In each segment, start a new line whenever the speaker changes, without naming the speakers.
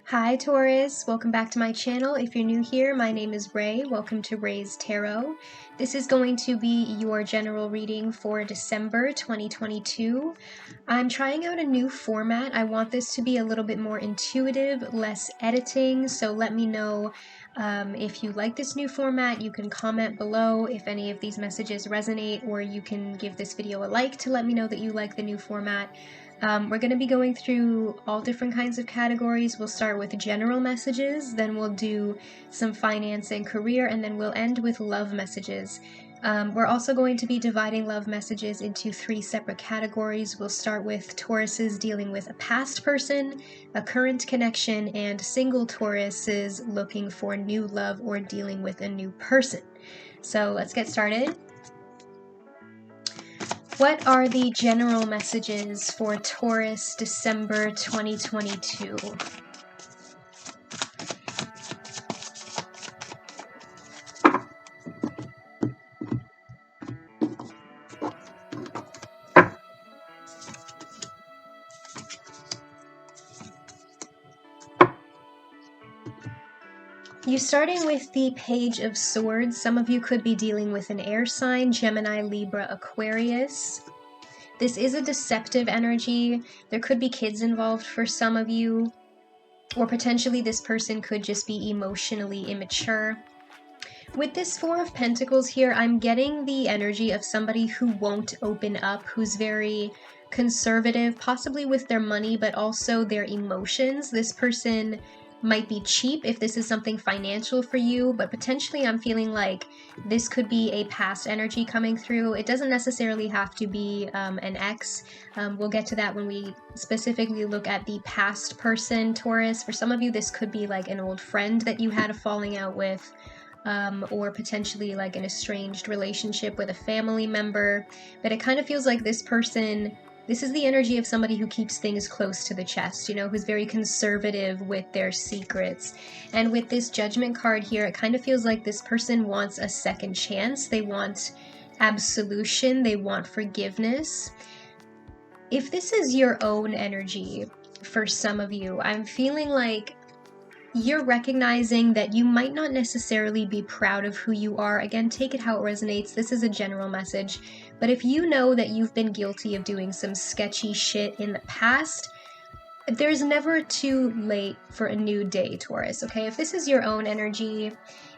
Hi Taurus, welcome back to my channel. If you're new here, my name is Ray. Welcome to Ray's Tarot. This is going to be your general reading for December 2022. I'm trying out a new format. I want this to be a little bit more intuitive, less editing, so let me know if you like this new format. You can comment below if any of these messages resonate, or you can give this video a like to let me know that you like the new format. We're going to be going through all different kinds of categories. We'll start with general messages, then we'll do some finance and career, and then we'll end with love messages. We're also going to be dividing love messages into 3 separate categories. We'll start with Tauruses dealing with a past person, a current connection, and single Tauruses looking for new love or dealing with a new person. So let's get started. What are the general messages for Taurus December 2022? You're starting with the Page of Swords. Some of you could be dealing with an air sign, Gemini, Libra, Aquarius. This is a deceptive energy. There could be kids involved for some of you, or potentially this person could just be emotionally immature. With this 4 of Pentacles here, I'm getting the energy of somebody who won't open up, who's very conservative, possibly with their money, but also their emotions. This person might be cheap if this is something financial for you, but potentially I'm feeling like this could be a past energy coming through. It doesn't necessarily have to be an ex. We'll get to that when we specifically look at the past person, Taurus. For some of you, this could be like an old friend that you had a falling out with, or potentially like an estranged relationship with a family member. But it kind of feels like this person, this is the energy of somebody who keeps things close to the chest, you know, who's very conservative with their secrets. And with this Judgment card here, it kind of feels like this person wants a second chance. They want absolution. They want forgiveness. If this is your own energy for some of you, I'm feeling like you're recognizing that you might not necessarily be proud of who you are. Again, take it how it resonates. This is a general message. But if you know that you've been guilty of doing some sketchy shit in the past, there's never too late for a new day, Taurus, okay? If this is your own energy,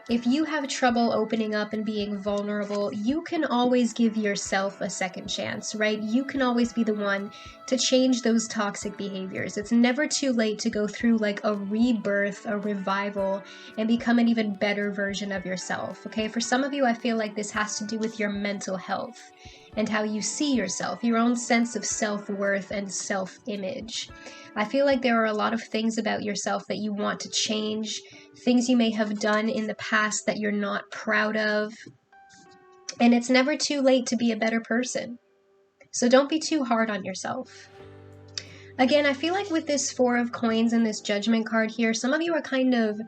if you have trouble opening up and being vulnerable, you can always give yourself a second chance, right? You can always be the one to change those toxic behaviors. It's never too late to go through like a rebirth, a revival, and become an even better version of yourself, okay? For some of you, I feel like this has to do with your mental health and how you see yourself, your own sense of self-worth and self-image. I feel like there are a lot of things about yourself that you want to change, things you may have done in the past that you're not proud of, and it's never too late to be a better person. So don't be too hard on yourself. Again, I feel like with this 4 of Coins and this Judgment card here, some of you are kind of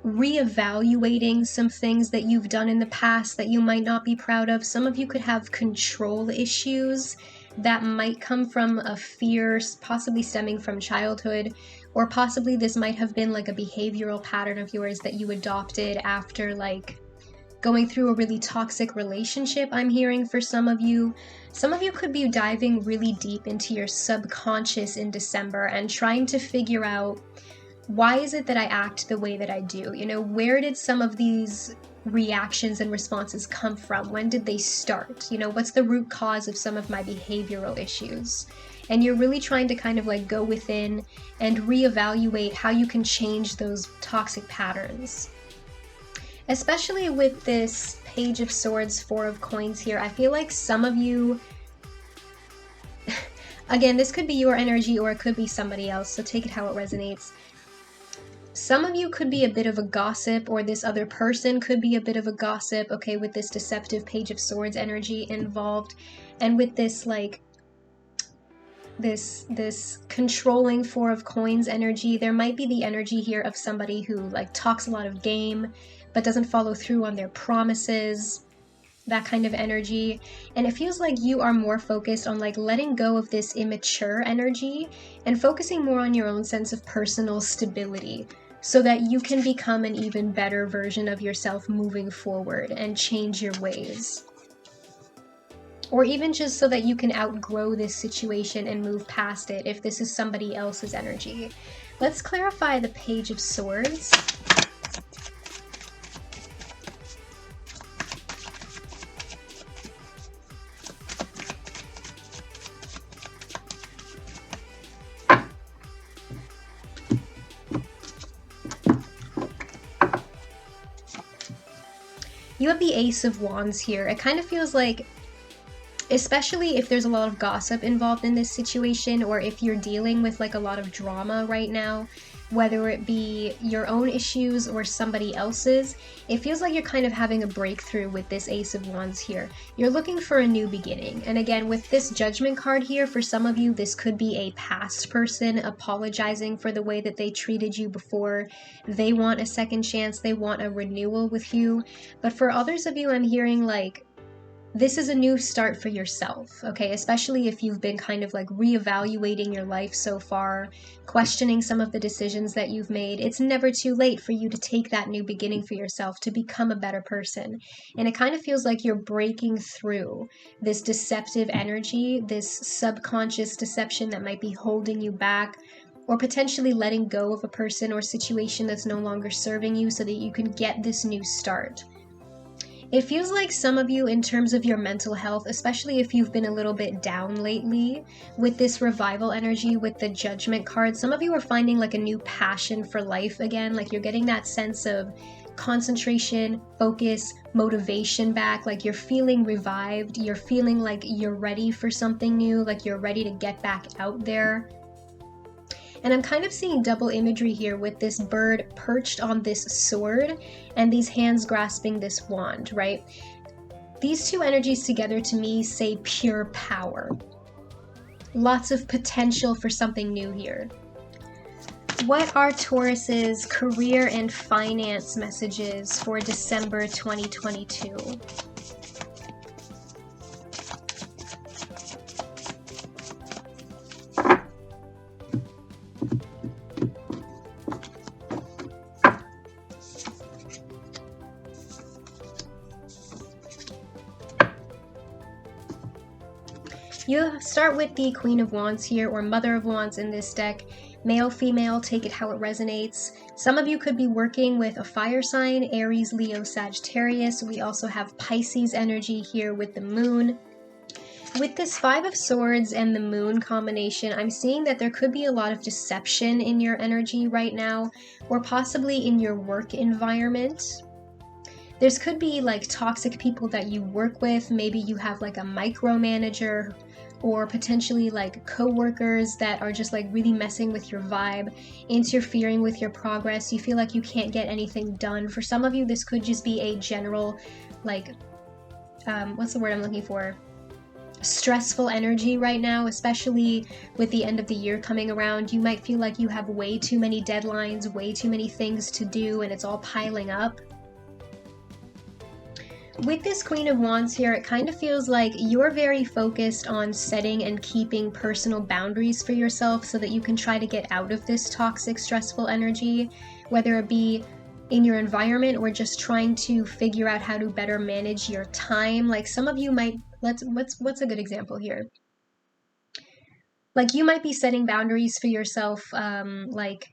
reevaluating some things that you've done in the past that you might not be proud of. Some of you could have control issues that might come from a fear, possibly stemming from childhood, or possibly this might have been like a behavioral pattern of yours that you adopted after like going through a really toxic relationship. I'm hearing for some of you could be diving really deep into your subconscious in December and trying to figure out, why is it that I act the way that I do? You know, where did some of these reactions and responses come from? When did they start? You know, what's the root cause of some of my behavioral issues? And you're really trying to kind of like go within and reevaluate how you can change those toxic patterns. Especially with this Page of Swords, 4 of Coins here, I feel like some of you, again, this could be your energy or it could be somebody else, so take it how it resonates. Some of you could be a bit of a gossip, or this other person could be a bit of a gossip, okay, with this deceptive Page of Swords energy involved. And with this, like, this controlling 4 of Coins energy, there might be the energy here of somebody who, like, talks a lot of game, but doesn't follow through on their promises. that kind of energy. And it feels like you are more focused on like letting go of this immature energy and focusing more on your own sense of personal stability, so that you can become an even better version of yourself moving forward and change your ways. Or even just so that you can outgrow this situation and move past it if this is somebody else's energy. Let's clarify the Page of Swords. You have the Ace of Wands here. It kind of feels like, especially if there's a lot of gossip involved in this situation, or if you're dealing with like a lot of drama right now, whether it be your own issues or somebody else's, it feels like you're kind of having a breakthrough with this Ace of Wands here. You're looking for a new beginning. And again, with this Judgment card here, for some of you, this could be a past person apologizing for the way that they treated you before. They want a second chance. They want a renewal with you. But for others of you, I'm hearing like, this is a new start for yourself, okay? Especially if you've been kind of like reevaluating your life so far, questioning some of the decisions that you've made. It's never too late for you to take that new beginning for yourself, to become a better person. And it kind of feels like you're breaking through this deceptive energy, this subconscious deception that might be holding you back, or potentially letting go of a person or situation that's no longer serving you so that you can get this new start. It feels like some of you, in terms of your mental health, especially if you've been a little bit down lately with this revival energy, with the Judgment card, some of you are finding like a new passion for life again. Like you're getting that sense of concentration, focus, motivation back. Like you're feeling revived. You're feeling like you're ready for something new, like you're ready to get back out there. And I'm kind of seeing double imagery here with this bird perched on this sword and these hands grasping this wand, right? These two energies together to me say pure power. Lots of potential for something new here. What are Taurus's career and finance messages for December 2022? You start with the Queen of Wands here, or Mother of Wands in this deck. Male, female, take it how it resonates. Some of you could be working with a fire sign, Aries, Leo, Sagittarius. We also have Pisces energy here with the moon. With this Five of Swords and the moon combination, I'm seeing that there could be a lot of deception in your energy right now, or possibly in your work environment. There could be like toxic people that you work with. Maybe you have like a micromanager, or potentially like co-workers that are just like really messing with your vibe, interfering with your progress. You feel like you can't get anything done. For some of you, this could just be a general like, what's the word I'm looking for? Stressful energy right now, especially with the end of the year coming around. You might feel like you have way too many deadlines, way too many things to do, and it's all piling up. With this Queen of Wands here, it kind of feels like you're very focused on setting and keeping personal boundaries for yourself so that you can try to get out of this toxic, stressful energy, whether it be in your environment or just trying to figure out how to better manage your time. Like some of you might, what's a good example here? Like you might be setting boundaries for yourself, like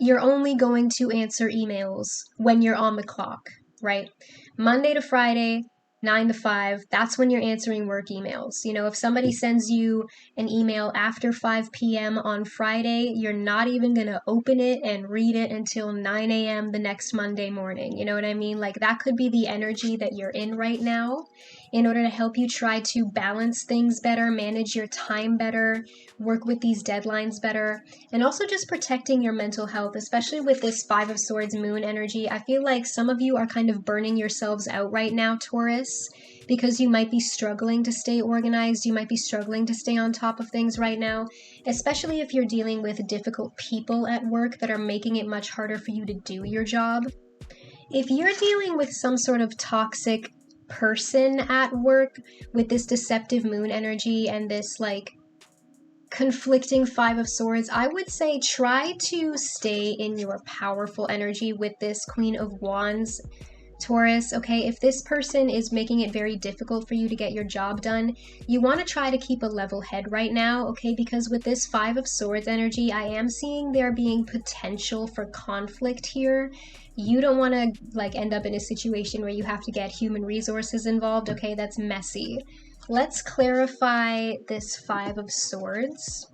you're only going to answer emails when you're on the clock, right? Monday to Friday, 9 to 5, that's when you're answering work emails. You know, if somebody sends you an email after 5 p.m. on Friday, you're not even going to open it and read it until 9 a.m. the next Monday morning. You know what I mean? Like that could be the energy that you're in right now, in order to help you try to balance things better, manage your time better, work with these deadlines better, and also just protecting your mental health, especially with this Five of Swords moon energy. I feel like some of you are kind of burning yourselves out right now, Taurus, because you might be struggling to stay organized. You might be struggling to stay on top of things right now, especially if you're dealing with difficult people at work that are making it much harder for you to do your job. If you're dealing with some sort of toxic person at work with this deceptive moon energy and this like conflicting Five of Swords, I would say try to stay in your powerful energy with this Queen of Wands, Taurus, okay? If this person is making it very difficult for you to get your job done, you want to try to keep a level head right now, okay? Because with this Five of Swords energy, I am seeing there being potential for conflict here. You don't want to like end up in a situation where you have to get human resources involved, okay? That's messy. Let's clarify this Five of Swords.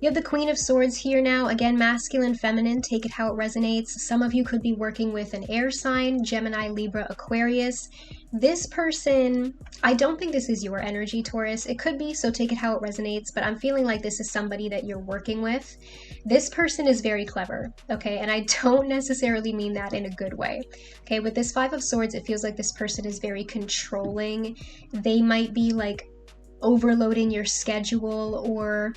You have the Queen of Swords here now. Again, masculine, feminine, take it how it resonates. Some of you could be working with an air sign, Gemini, Libra, Aquarius. This person, I don't think this is your energy, Taurus. It could be, so take it how it resonates, but I'm feeling like this is somebody that you're working with. This person is very clever, okay? And I don't necessarily mean that in a good way. Okay, with this Five of Swords, it feels like this person is very controlling. They might be like overloading your schedule or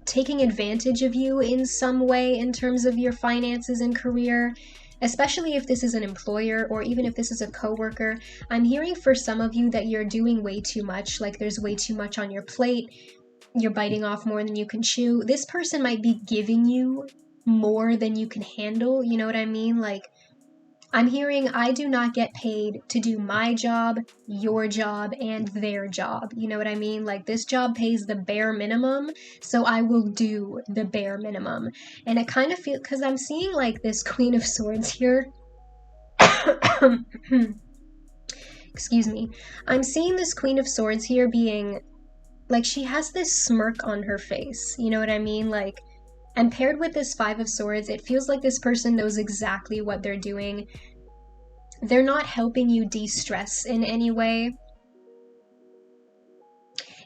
taking advantage of you in some way in terms of your finances and career, especially if this is an employer or even if this is a coworker. I'm hearing for some of you that you're doing way too much, like there's way too much on your plate, you're biting off more than you can chew. This person might be giving you more than you can handle, you know what I mean? Like, I'm hearing I do not get paid to do my job, your job, and their job. You know what I mean? Like, this job pays the bare minimum, so I will do the bare minimum. And it kind of feels, because I'm seeing like this Queen of Swords here. Excuse me. I'm seeing this Queen of Swords here being, like, she has this smirk on her face. You know what I mean? Like, and paired with this Five of Swords, it feels like this person knows exactly what they're doing. They're not helping you de-stress in any way.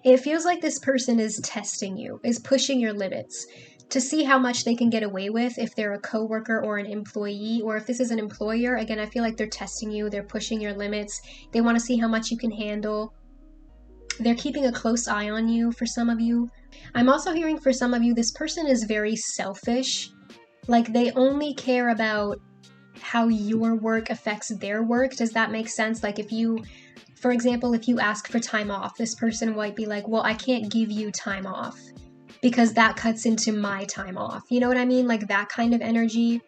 It feels like this person is testing you, is pushing your limits to see how much they can get away with if they're a coworker or an employee, or if this is an employer. Again, I feel like they're testing you, they're pushing your limits. They want to see how much you can handle. They're keeping a close eye on you for some of you. I'm also hearing for some of you, this person is very selfish. Like, they only care about how your work affects their work. Does that make sense? Like, if you, for example, if you ask for time off, this person might be like, well, I can't give you time off because that cuts into my time off. You know what I mean? Like, that kind of energy.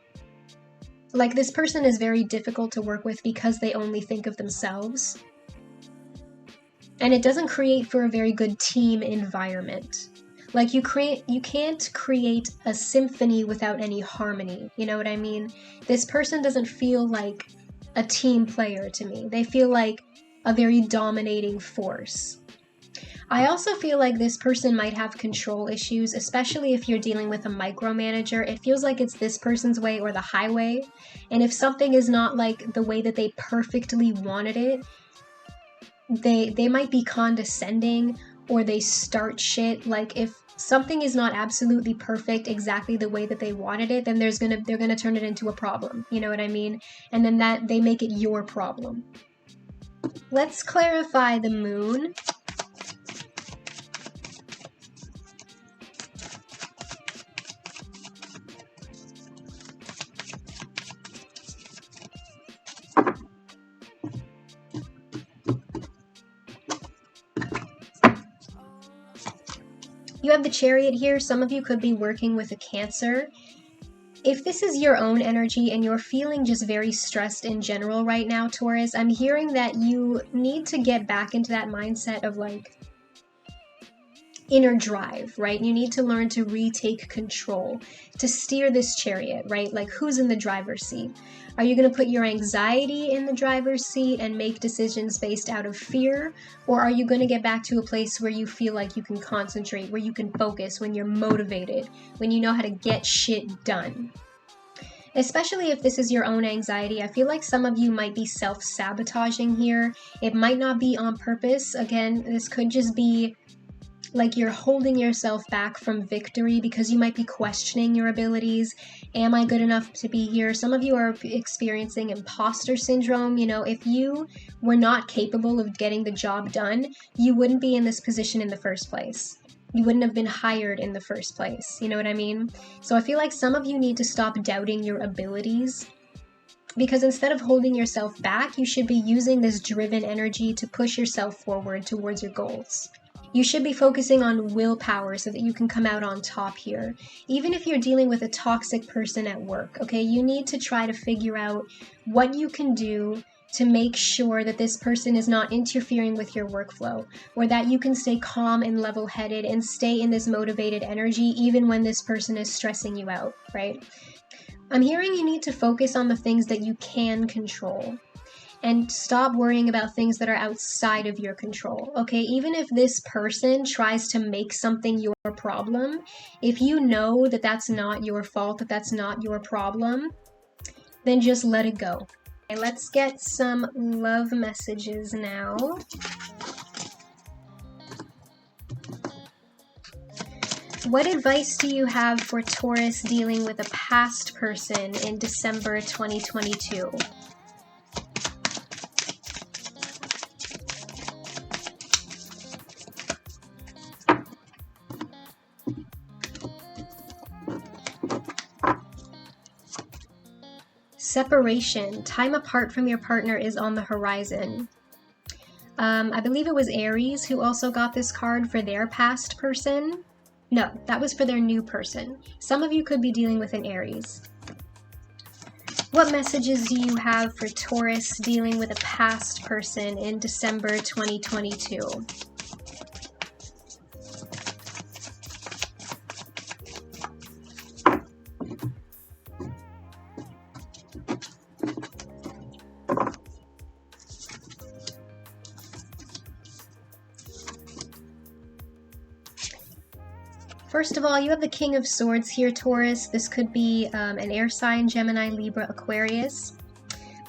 Like, this person is very difficult to work with because they only think of themselves. And it doesn't create for a very good team environment. Like, you can't create a symphony without any harmony. You know what I mean? This person doesn't feel like a team player to me. They feel like a very dominating force. I also feel like this person might have control issues, especially if you're dealing with a micromanager. It feels like it's this person's way or the highway. And if something is not like the way that they perfectly wanted it, they might be condescending, or they start shit. Like, if something is not absolutely perfect exactly the way that they wanted it, then they're gonna turn it into a problem. You know what I mean? And then that they make it your problem. Let's clarify the moon. You have the Chariot here. Some of you could be working with a Cancer. If this is your own energy and you're feeling just very stressed in general right now, Taurus, I'm hearing that you need to get back into that mindset of like inner drive, right? You need to learn to retake control, to steer this chariot, right? Like, who's in the driver's seat? Are you going to put your anxiety in the driver's seat and make decisions based out of fear? Or are you going to get back to a place where you feel like you can concentrate, where you can focus, when you're motivated, when you know how to get shit done? Especially if this is your own anxiety, I feel like some of you might be self-sabotaging here. It might not be on purpose. Again, this could just be like you're holding yourself back from victory because you might be questioning your abilities. Am I good enough to be here? Some of you are experiencing imposter syndrome. You know, if you were not capable of getting the job done, you wouldn't be in this position in the first place. You wouldn't have been hired in the first place. You know what I mean? So I feel like some of you need to stop doubting your abilities, because instead of holding yourself back, you should be using this driven energy to push yourself forward towards your goals. You should be focusing on willpower so that you can come out on top here. Even if you're dealing with a toxic person at work, okay, you need to try to figure out what you can do to make sure that this person is not interfering with your workflow, or that you can stay calm and level-headed and stay in this motivated energy even when this person is stressing you out, right? I'm hearing you need to focus on the things that you can control and stop worrying about things that are outside of your control, okay? Even if this person tries to make something your problem, if you know that that's not your fault, that that's not your problem, then just let it go. Okay, let's get some love messages now. What advice do you have for Taurus dealing with a past person in December 2022? Separation, time apart from your partner is on the horizon. I believe it was Aries who also got this card for their past person. No, that was for their new person. Some of you could be dealing with an Aries. What messages do you have for Taurus dealing with a past person in December 2022? First of all, you have the King of Swords here, Taurus. This could be an air sign, Gemini, Libra, Aquarius.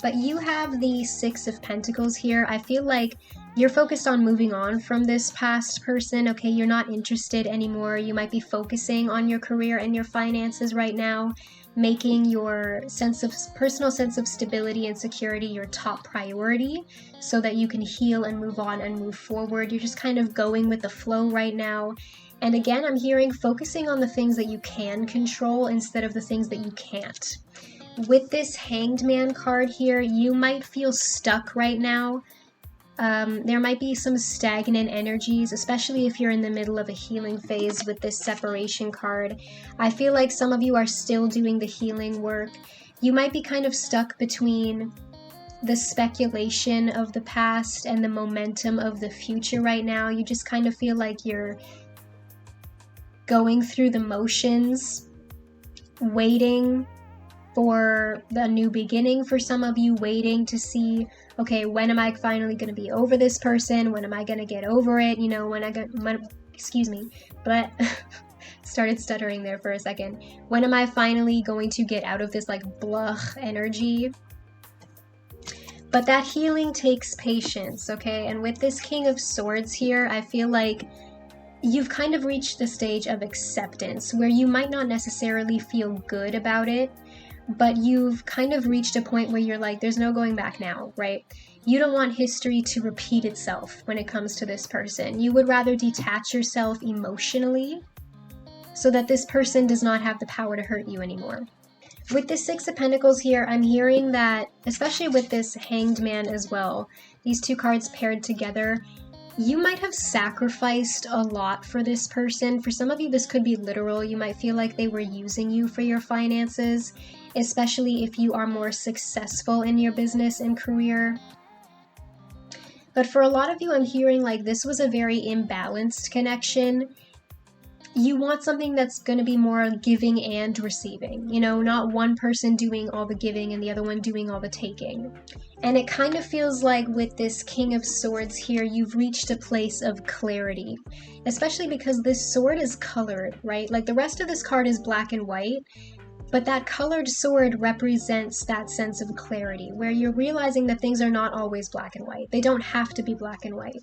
But you have the Six of Pentacles here. I feel like you're focused on moving on from this past person, okay? You're not interested anymore. You might be focusing on your career and your finances right now, making your personal sense of stability and security your top priority so that you can heal and move on and move forward. You're just kind of going with the flow right now. And again, I'm hearing focusing on the things that you can control instead of the things that you can't. With this Hanged Man card here, you might feel stuck right now. There might be some stagnant energies, especially if you're in the middle of a healing phase with this separation card. I feel like some of you are still doing the healing work. You might be kind of stuck between the speculation of the past and the momentum of the future right now. You just kind of feel like you're going through the motions, waiting for the new beginning. For some of you, waiting to see, okay, when am I finally going to be over this person? When am I going to get over it? You know, excuse me, but started stuttering there for a second. When am I finally going to get out of this like blah energy? But that healing takes patience, okay? And with this King of Swords here, I feel like you've kind of reached the stage of acceptance where you might not necessarily feel good about it, but you've kind of reached a point where you're like, there's no going back now, right? You don't want history to repeat itself when it comes to this person. You would rather detach yourself emotionally so that this person does not have the power to hurt you anymore. With the Six of Pentacles here, I'm hearing that, especially with this Hanged Man as well, these two cards paired together, you might have sacrificed a lot for this person. For some of you, this could be literal. You might feel like they were using you for your finances, especially if you are more successful in your business and career. But for a lot of you, I'm hearing like this was a very imbalanced connection. You want something that's going to be more giving and receiving, you know, not one person doing all the giving and the other one doing all the taking. And it kind of feels like with this King of Swords here, you've reached a place of clarity, especially because this sword is colored, right? Like the rest of this card is black and white, but that colored sword represents that sense of clarity where you're realizing that things are not always black and white. They don't have to be black and white.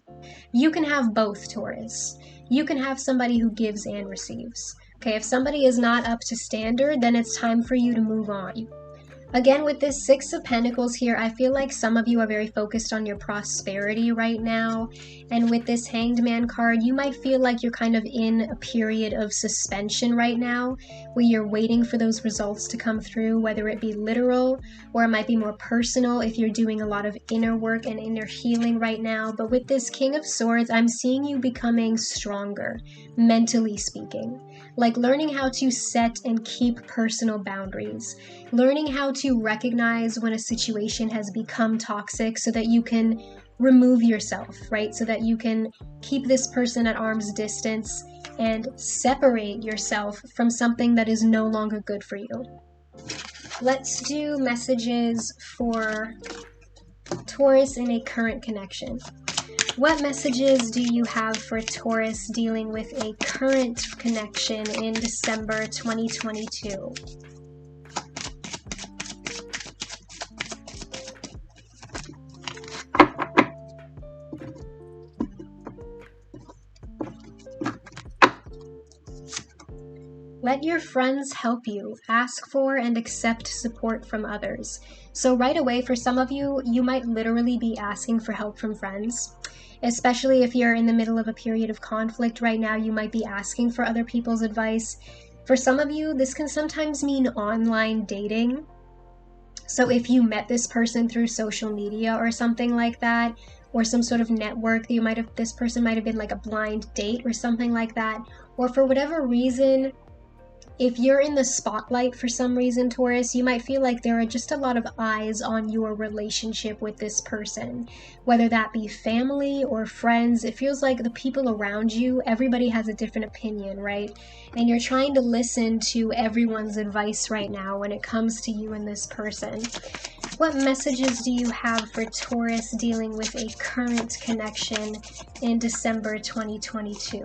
You can have both, Taurus. you can have somebody who gives and receives. Okay, if somebody is not up to standard, then it's time for you to move on. Again, with this Six of Pentacles here, I feel like some of you are very focused on your prosperity right now. And with this Hanged Man card, you might feel like you're kind of in a period of suspension right now, where you're waiting for those results to come through, whether it be literal or it might be more personal if you're doing a lot of inner work and inner healing right now. But with this King of Swords, I'm seeing you becoming stronger, mentally speaking. Like learning how to set and keep personal boundaries, learning how to recognize when a situation has become toxic so that you can remove yourself, right? So that you can keep this person at arm's distance and separate yourself from something that is no longer good for you. Let's do messages for Taurus in a current connection. What messages do you have for Taurus dealing with a current connection in December 2022? Let your friends help you. Ask for and accept support from others. So right away, for some of you, you might literally be asking for help from friends. Especially if you're in the middle of a period of conflict right now, you might be asking for other people's advice. For some of you, this can sometimes mean online dating. So if you met this person through social media or something like that, or some sort of network that this person might have been like a blind date or something like that, or for whatever reason, if you're in the spotlight for some reason, Taurus, you might feel like there are just a lot of eyes on your relationship with this person, whether that be family or friends. It feels like the people around you, everybody has a different opinion, right? And you're trying to listen to everyone's advice right now when it comes to you and this person. What messages do you have for Taurus dealing with a current connection in December 2022?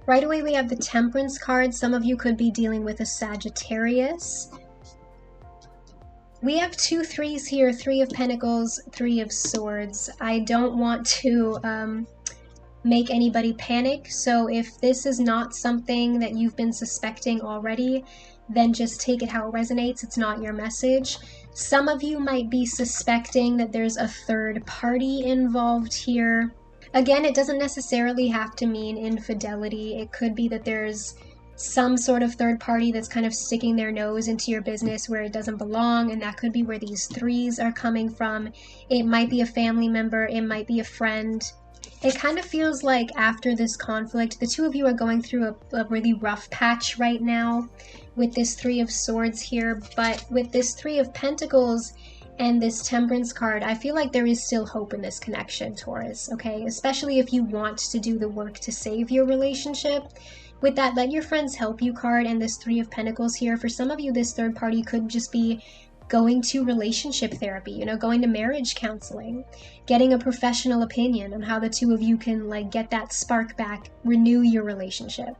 Right away, we have the Temperance card. Some of you could be dealing with a Sagittarius. We have 2 threes here, 3 of Pentacles, 3 of Swords. I don't want to make anybody panic. So if this is not something that you've been suspecting already, then just take it how it resonates. It's not your message. Some of you might be suspecting that there's a third party involved here. Again, it doesn't necessarily have to mean infidelity. It could be that there's some sort of third party that's kind of sticking their nose into your business where it doesn't belong, and that could be where these 3s are coming from. It might be a family member, it might be a friend. It kind of feels like after this conflict, the 2 of you are going through a really rough patch right now with this 3 of Swords here, but with this 3 of Pentacles and this Temperance card, I feel like there is still hope in this connection, Taurus, okay? Especially if you want to do the work to save your relationship. With that Let Your Friends Help You card and this 3 of Pentacles here, for some of you, this third party could just be going to relationship therapy, going to marriage counseling, getting a professional opinion on how the 2 of you can like get that spark back, renew your relationship.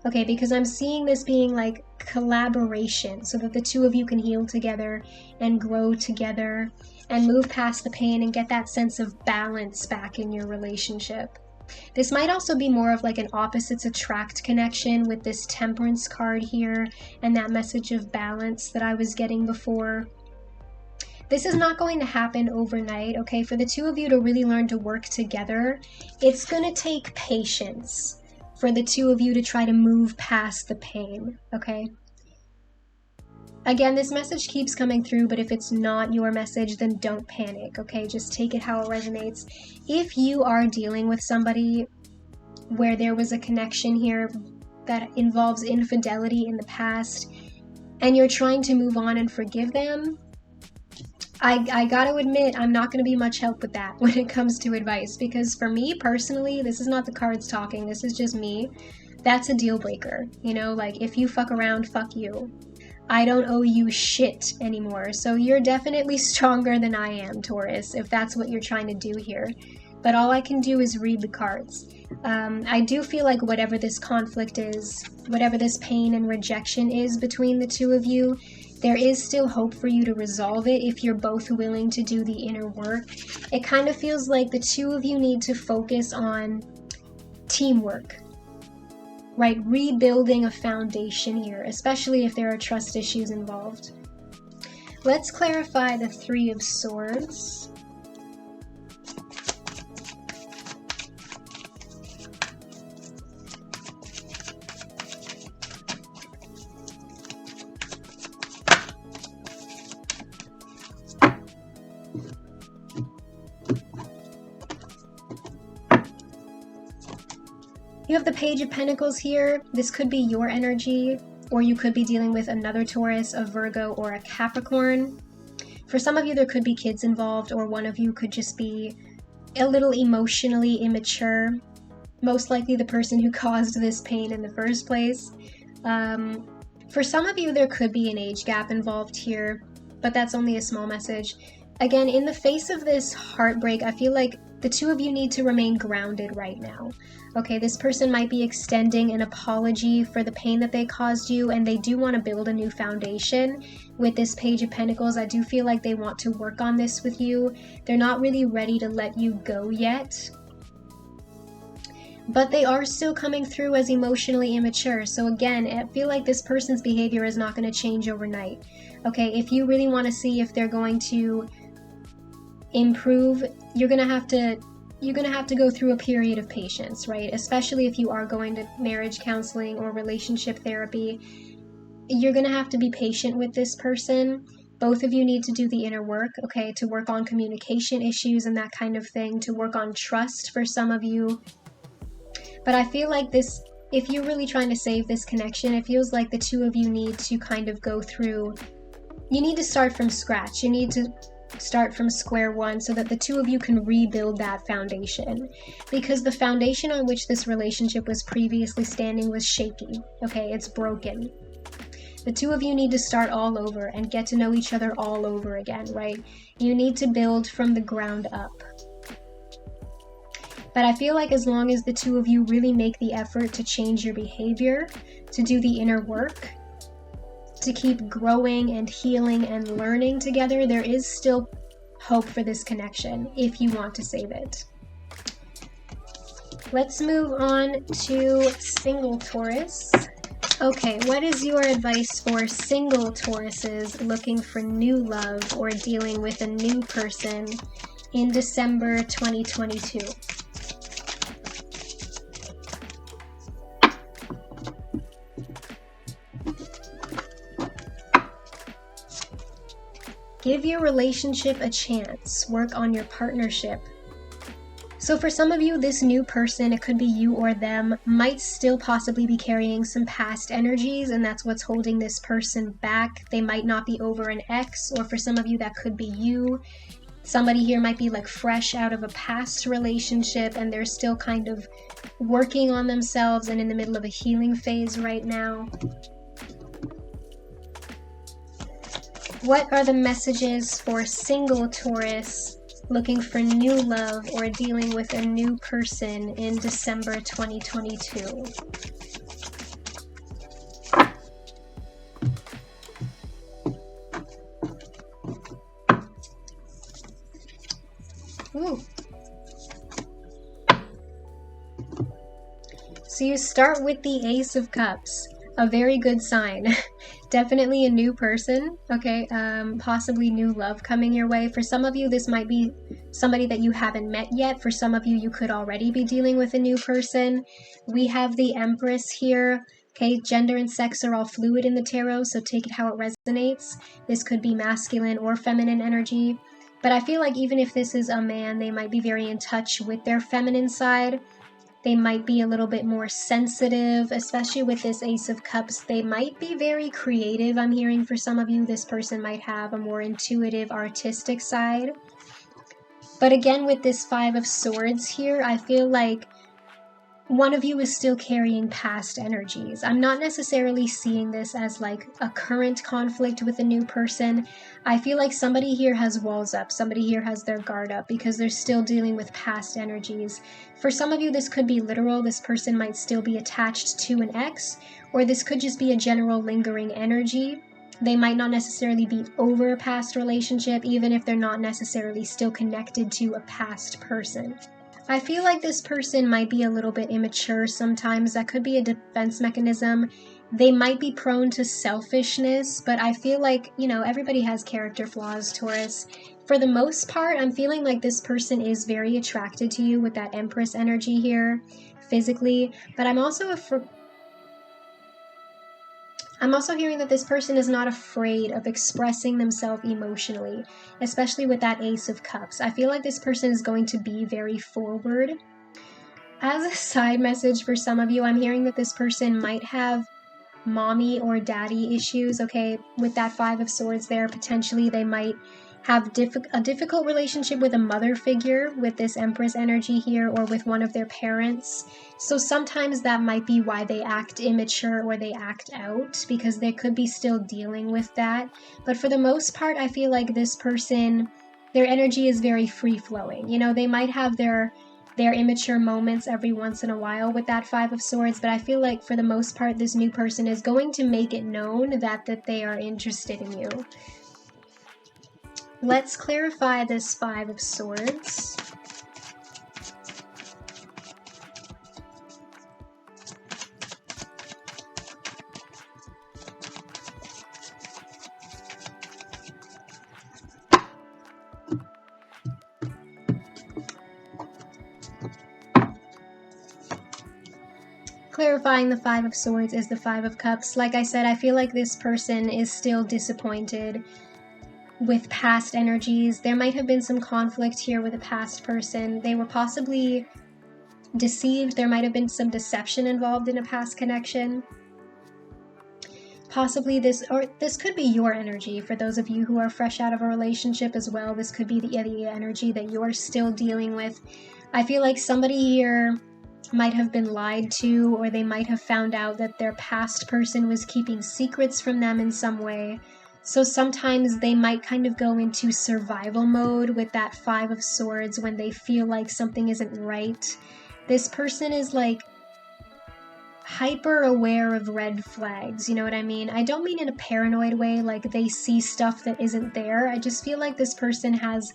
Okay, because I'm seeing this being like collaboration so that the 2 of you can heal together and grow together and move past the pain and get that sense of balance back in your relationship. This might also be more of like an opposites attract connection with this Temperance card here and that message of balance that I was getting before. This is not going to happen overnight, okay? For the 2 of you to really learn to work together, it's going to take patience for the 2 of you to try to move past the pain, okay? Again, this message keeps coming through, but if it's not your message, then don't panic, okay? Just take it how it resonates. If you are dealing with somebody where there was a connection here that involves infidelity in the past, and you're trying to move on and forgive them, I gotta admit, I'm not gonna be much help with that when it comes to advice, because for me personally, this is not the cards talking, this is just me. That's a deal breaker, like if you fuck around, fuck you. I don't owe you shit anymore, so you're definitely stronger than I am, Taurus, if that's what you're trying to do here. but all I can do is read the cards. I do feel like whatever this conflict is, whatever this pain and rejection is between the two of you, there is still hope for you to resolve it if you're both willing to do the inner work. It kind of feels like the two of you need to focus on teamwork, right? Rebuilding a foundation here, especially if there are trust issues involved. Let's clarify the Three of Swords. You have the Page of Pentacles here. This could be your energy, or you could be dealing with another Taurus, a Virgo, or a Capricorn. For some of you, there could be kids involved, or one of you could just be a little emotionally immature. Most likely the person who caused this pain in the first place. For some of you, there could be an age gap involved here, but that's only a small message. Again, in the face of this heartbreak, I feel like the two of you need to remain grounded right now. Okay, this person might be extending an apology for the pain that they caused you, and they do want to build a new foundation. With this Page of Pentacles, I do feel like they want to work on this with you. They're not really ready to let you go yet, but they are still coming through as emotionally immature. So again, I feel like this person's behavior is not going to change overnight. Okay, if you really want to see if they're going to improve, you're going to have to go through a period of patience, right? Especially if you are going to marriage counseling or relationship therapy. You're going to have to be patient with this person. Both of you need to do the inner work, okay, to work on communication issues and that kind of thing, to work on trust for some of you. But I feel like this, if you're really trying to save this connection, it feels like the two of you need to kind of go through, you need to start from scratch. You need to start from square one so that the two of you can rebuild that foundation, because the foundation on which this relationship was previously standing was shaky. Okay, it's broken. The two of you need to start all over and get to know each other all over again, right? You need to build from the ground up. But I feel like as long as the two of you really make the effort to change your behavior, to do the inner work, to keep growing and healing and learning together, there is still hope for this connection if you want to save it. Let's move on to single Taurus. Okay, what is your advice for single Tauruses looking for new love or dealing with a new person in December 2022? Give your relationship a chance. Work on your partnership. So for some of you, this new person, it could be you or them, might still possibly be carrying some past energies, and that's what's holding this person back. They might not be over an ex, or for some of you, that could be you. Somebody here might be like fresh out of a past relationship, and they're still kind of working on themselves and in the middle of a healing phase right now. What are the messages for single Taurus looking for new love or dealing with a new person in December 2022? Ooh. So you start with the Ace of Cups, a very good sign. Definitely a new person, okay? Possibly new love coming your way. For some of you, this might be somebody that you haven't met yet. For some of you, you could already be dealing with a new person. We have the Empress here. Okay, gender and sex are all fluid in the tarot, so take it how it resonates. This could be masculine or feminine energy. But I feel like even if this is a man, they might be very in touch with their feminine side. They might be a little bit more sensitive, especially with this Ace of Cups. They might be very creative. I'm hearing for some of you, this person might have a more intuitive, artistic side. But again, with this Five of Swords here, I feel like one of you is still carrying past energies. I'm not necessarily seeing this as like a current conflict with a new person. I feel like somebody here has walls up, somebody here has their guard up because they're still dealing with past energies. For some of you, this could be literal. This person might still be attached to an ex, or this could just be a general lingering energy. They might not necessarily be over a past relationship, even if they're not necessarily still connected to a past person. I feel like this person might be a little bit immature sometimes. That could be a defense mechanism. They might be prone to selfishness, but I feel like, you know, everybody has character flaws, Taurus. For the most part, I'm feeling like this person is very attracted to you with that Empress energy here, physically, but I'm also hearing that this person is not afraid of expressing themselves emotionally, especially with that Ace of Cups. I feel like this person is going to be very forward. As a side message for some of you, I'm hearing that this person might have mommy or daddy issues, okay? With that Five of Swords there, potentially they might have a difficult relationship with a mother figure with this Empress energy here, or with one of their parents. So sometimes that might be why they act immature or they act out, because they could be still dealing with that. But for the most part, I feel like this person, their energy is very free-flowing. You know, they might have their immature moments every once in a while with that Five of Swords, but I feel like for the most part, this new person is going to make it known that they are interested in you. Let's clarify this Five of Swords. Clarifying the Five of Swords is the Five of Cups. Like I said, I feel like this person is still disappointed with past energies. There might have been some conflict here with a past person. They were possibly deceived. There might have been some deception involved in a past connection. Possibly this could be your energy for those of you who are fresh out of a relationship as well. This could be the energy that you're still dealing with. I feel like somebody here might have been lied to, or they might have found out that their past person was keeping secrets from them in some way. So sometimes they might kind of go into survival mode with that Five of Swords when they feel like something isn't right. This person is like hyper aware of red flags, you know what I mean? I don't mean in a paranoid way, like they see stuff that isn't there. I just feel like this person has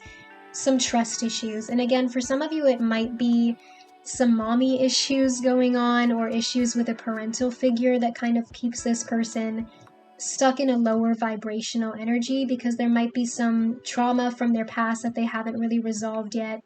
some trust issues. And again, for some of you, it might be some mommy issues going on, or issues with a parental figure that kind of keeps this person stuck in a lower vibrational energy, because there might be some trauma from their past that they haven't really resolved yet,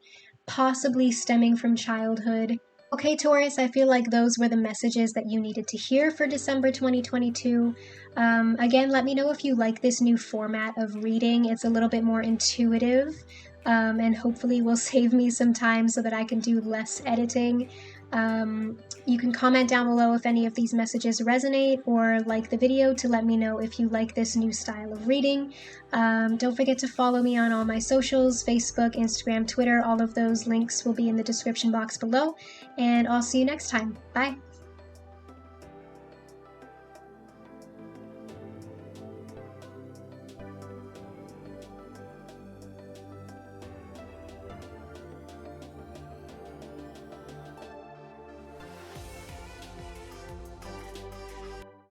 possibly stemming from childhood. Okay, Taurus, I feel like those were the messages that you needed to hear for December 2022. Again, let me know if you like this new format of reading. It's a little bit more intuitive, and hopefully will save me some time so that I can do less editing. You can comment down below if any of these messages resonate, or like the video to let me know if you like this new style of reading. Don't forget to follow me on all my socials, Facebook, Instagram, Twitter. All of those links will be in the description box below, and I'll see you next time. Bye!